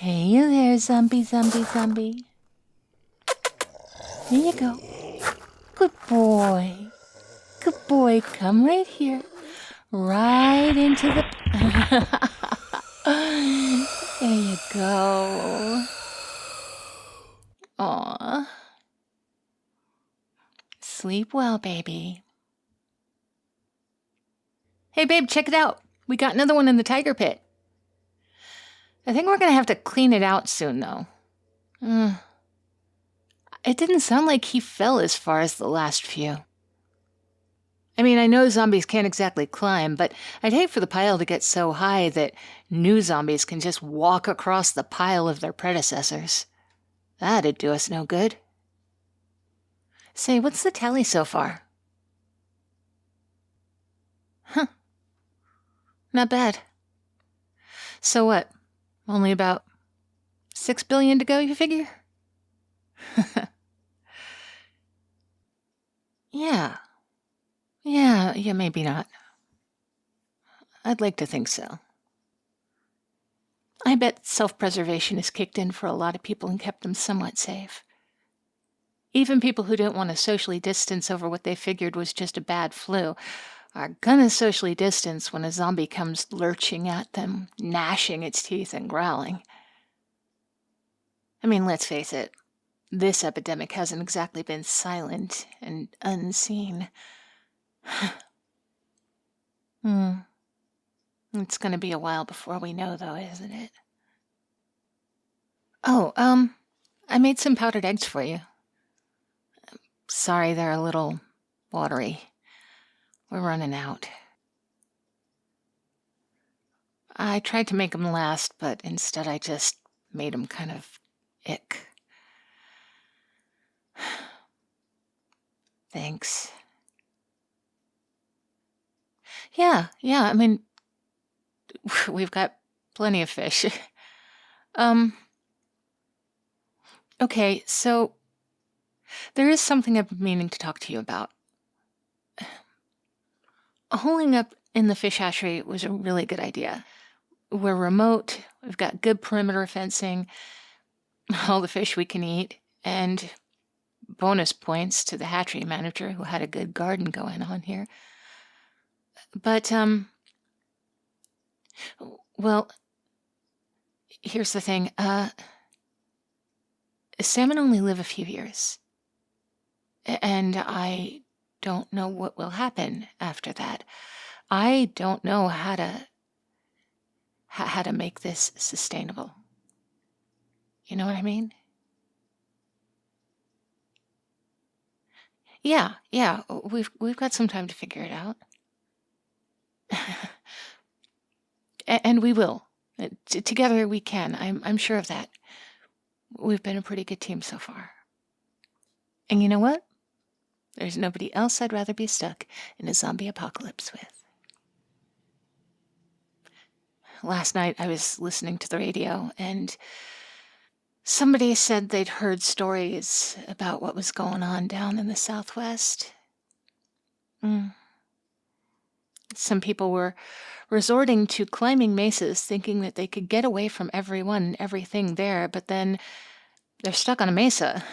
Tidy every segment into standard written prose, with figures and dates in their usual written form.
Hey there, zombie, zombie, zombie. Here you go. Good boy. Good boy. Come right here. Right into the... There you go. Aw. Sleep well, baby. Hey, babe, check it out. We got another one in the tiger pit. I think we're going to have to clean it out soon, though. It didn't sound like he fell as far as the last few. I mean, I know zombies can't exactly climb, but I'd hate for the pile to get so high that new zombies can just walk across the pile of their predecessors. That'd do us no good. Say, what's the tally so far? Huh. Not bad. So what? Only about 6 billion to go, you figure? Yeah, maybe not. I'd like to think so. I bet self-preservation has kicked in for a lot of people and kept them somewhat safe. Even people who don't want to socially distance over what they figured was just a bad flu are gonna socially distance when a zombie comes lurching at them, gnashing its teeth and growling. I mean, let's face it, this epidemic hasn't exactly been silent and unseen. It's gonna be a while before we know, though, isn't it? Oh, I made some powdered eggs for you. Sorry, they're a little watery. We're running out. I tried to make them last, but instead I just made them kind of ick. Thanks. Yeah, I mean, we've got plenty of fish. Okay, so there is something I've been meaning to talk to you about. Holing up in the fish hatchery was a really good idea. We're remote, we've got good perimeter fencing, all the fish we can eat, and bonus points to the hatchery manager who had a good garden going on here. But, well, here's the thing. Salmon only live a few years. And I don't know what will happen after that. I don't know how to make this sustainable. You know what I mean? Yeah, we've got some time to figure it out. And we will. Together we can. I'm sure of that. We've been a pretty good team so far. And you know what? There's nobody else I'd rather be stuck in a zombie apocalypse with. Last night I was listening to the radio and somebody said they'd heard stories about what was going on down in the Southwest. Some people were resorting to climbing mesas thinking that they could get away from everyone and everything there, but then they're stuck on a mesa,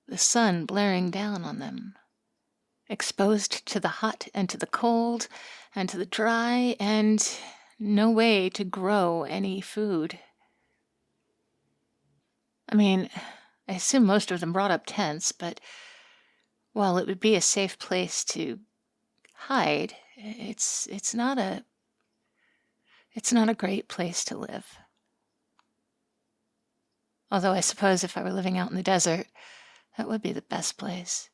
the sun blaring down on them, exposed to the hot and to the cold and to the dry, and no way to grow any food. I mean, I assume most of them brought up tents, but while it would be a safe place to hide, it's not a great place to live. Although I suppose if I were living out in the desert, that would be the best place.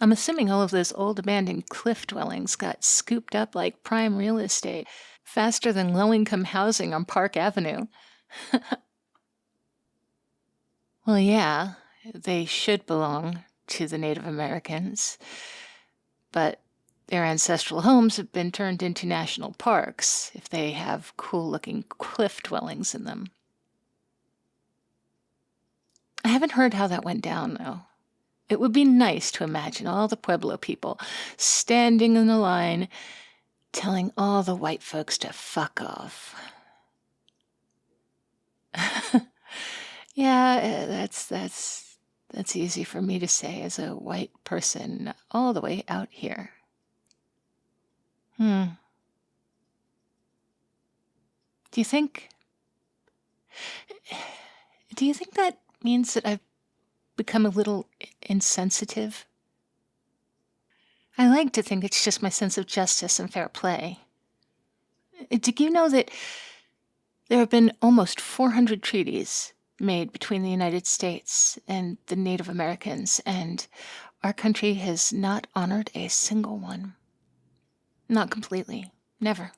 I'm assuming all of those old abandoned cliff dwellings got scooped up like prime real estate, faster than low-income housing on Park Avenue. Well, yeah, they should belong to the Native Americans, but their ancestral homes have been turned into national parks if they have cool-looking cliff dwellings in them. I haven't heard how that went down, though. It would be nice to imagine all the Pueblo people standing in a line telling all the white folks to fuck off. Yeah, that's easy for me to say as a white person all the way out here. Hmm. Do you think do you think that means that I've become a little insensitive? I like to think it's just my sense of justice and fair play. Do you know that there have been almost 400 treaties made between the United States and the Native Americans, and our country has not honored a single one? Not completely. Never.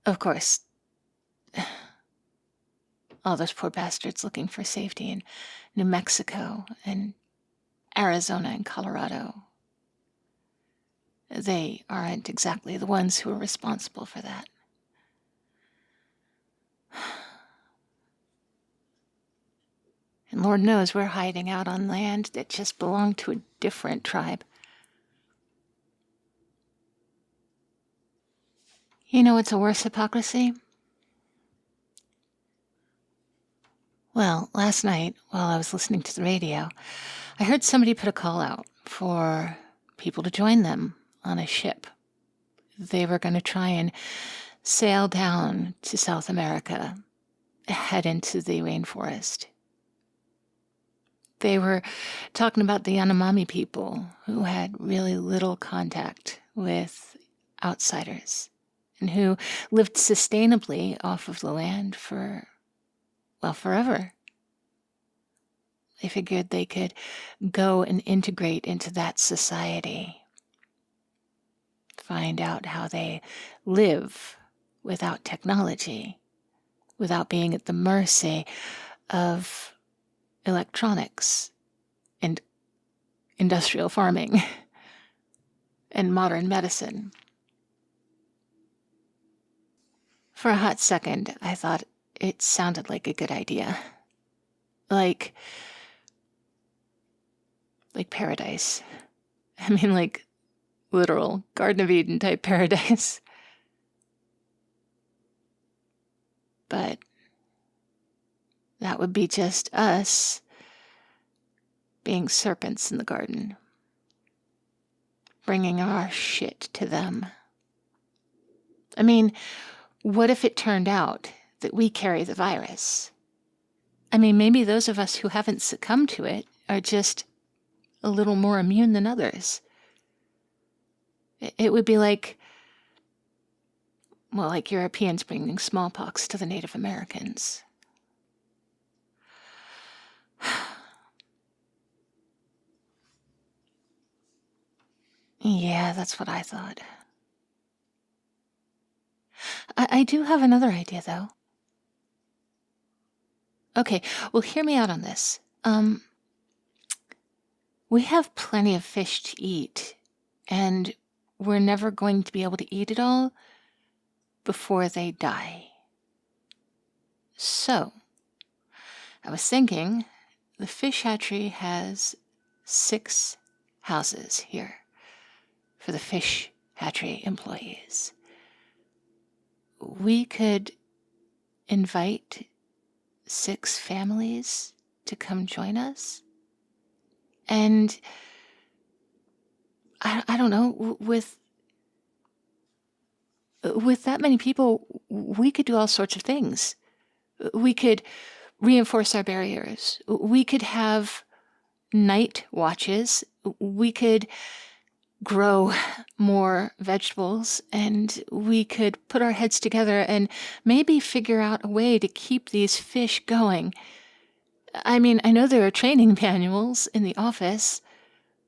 Of course, all those poor bastards looking for safety in New Mexico and Arizona and Colorado. They aren't exactly the ones who are responsible for that. And Lord knows we're hiding out on land that just belonged to a different tribe. You know what's a worse hypocrisy? Well, last night, while I was listening to the radio, I heard somebody put a call out for people to join them on a ship. They were going to try and sail down to South America, head into the rainforest. They were talking about the Yanomami people who had really little contact with outsiders and who lived sustainably off of the land for, well, forever. They figured they could go and integrate into that society, find out how they live without technology, without being at the mercy of electronics and industrial farming and modern medicine. For a hot second, I thought it sounded like a good idea. Like paradise. I mean, like literal Garden of Eden type paradise. But that would be just us being serpents in the garden, bringing our shit to them. I mean, what if it turned out that we carry the virus? I mean, maybe those of us who haven't succumbed to it are just a little more immune than others. It would be like, well, like Europeans bringing smallpox to the Native Americans. Yeah, that's what I thought. I do have another idea, though. Okay, well, hear me out on this. We have plenty of fish to eat, and we're never going to be able to eat it all before they die. So, I was thinking the fish hatchery has 6 houses here for the fish hatchery employees. We could invite 6 families to come join us. And I don't know, with that many people, we could do all sorts of things. We could reinforce our barriers. We could have night watches. We could grow more vegetables, and we could put our heads together and maybe figure out a way to keep these fish going. I mean, I know there are training manuals in the office.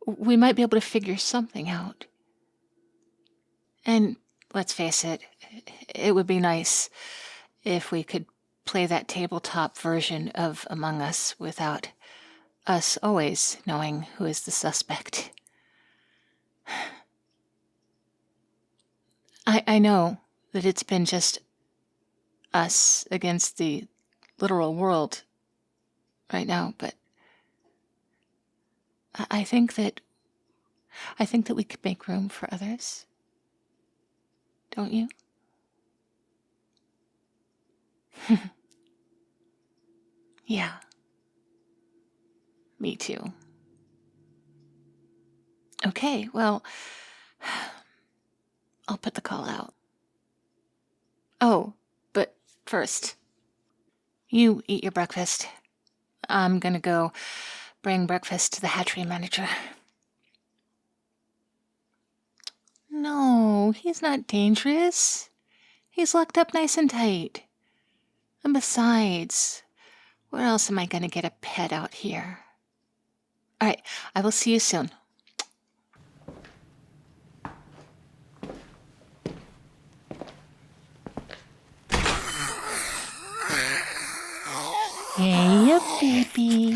We might be able to figure something out. And let's face it, it would be nice if we could play that tabletop version of Among Us without us always knowing who is the suspect. I know that it's been just us against the literal world right now, but I think that we could make room for others. Don't you? Yeah. Me too. Okay, well, I'll put the call out. Oh, but first, you eat your breakfast. I'm gonna go bring breakfast to the hatchery manager. No, he's not dangerous. He's locked up nice and tight. And besides, where else am I gonna get a pet out here? All right, I will see you soon. Hey, baby.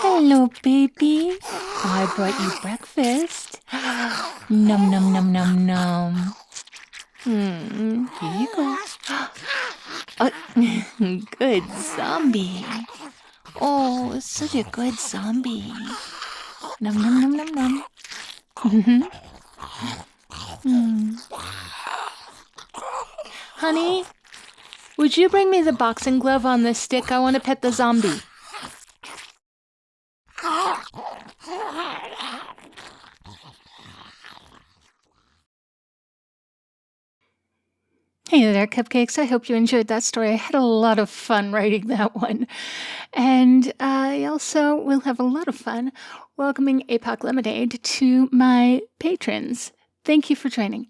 Hello, baby. I brought you breakfast. Num, num, num, num, num. Here you go. Oh, good zombie. Oh, such a good zombie. Num, num, num, num, num. Honey, would you bring me the boxing glove on this stick? I want to pet the zombie. Hey there, Cupcakes. I hope you enjoyed that story. I had a lot of fun writing that one. And I also will have a lot of fun welcoming APOC Lemonade to my patrons. Thank you for joining.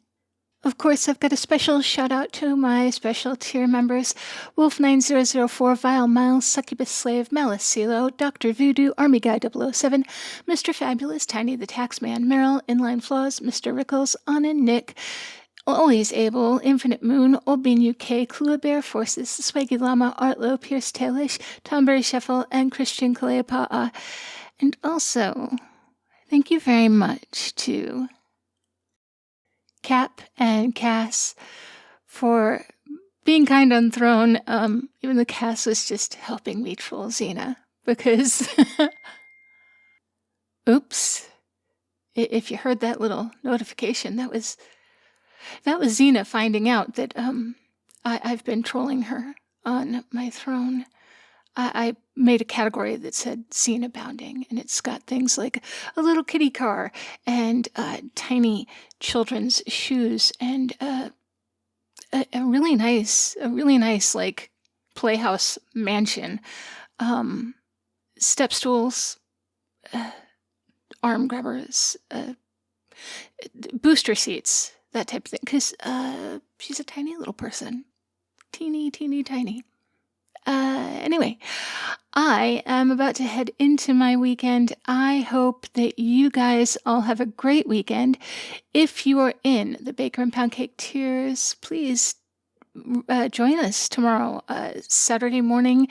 Of course, I've got a special shout out to my special tier members: Wolf9004, Vile Miles, Succubus Slave, Malice CeeLo, Dr. Voodoo, Army Guy 007, Mr. Fabulous, Tiny the Taxman, Meryl, Inline Flaws, Mr. Rickles, Anna, Nick, Always Able, Infinite Moon, Old Bean UK, Clua Bear Forces, Swaggy Llama, Artlo, Pierce Tailish, Tomberry Sheffel, and Christian Kaleapa'a. And also, thank you very much to Cap and Cass for being kind on Throne. Even though Cass was just helping me troll Xena, because oops, if you heard that little notification, that was Xena finding out that I've been trolling her on my Throne. I made a category that said scene abounding, and it's got things like a little kitty car and tiny children's shoes and a really nice like playhouse mansion, step stools, arm grabbers, booster seats, that type of thing. Because she's a tiny little person, teeny tiny. Anyway, I am about to head into my weekend. I hope that you guys all have a great weekend. If you are in the Baker and Pound Cake tiers, please join us tomorrow, Saturday morning,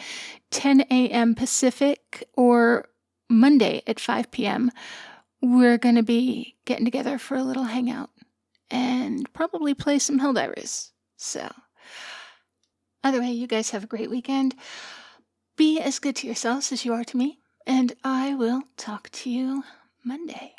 10 a.m. Pacific, or Monday at 5 p.m. We're going to be getting together for a little hangout and probably play some Helldivers. So, either way, you guys have a great weekend. Be as good to yourselves as you are to me, and I will talk to you Monday.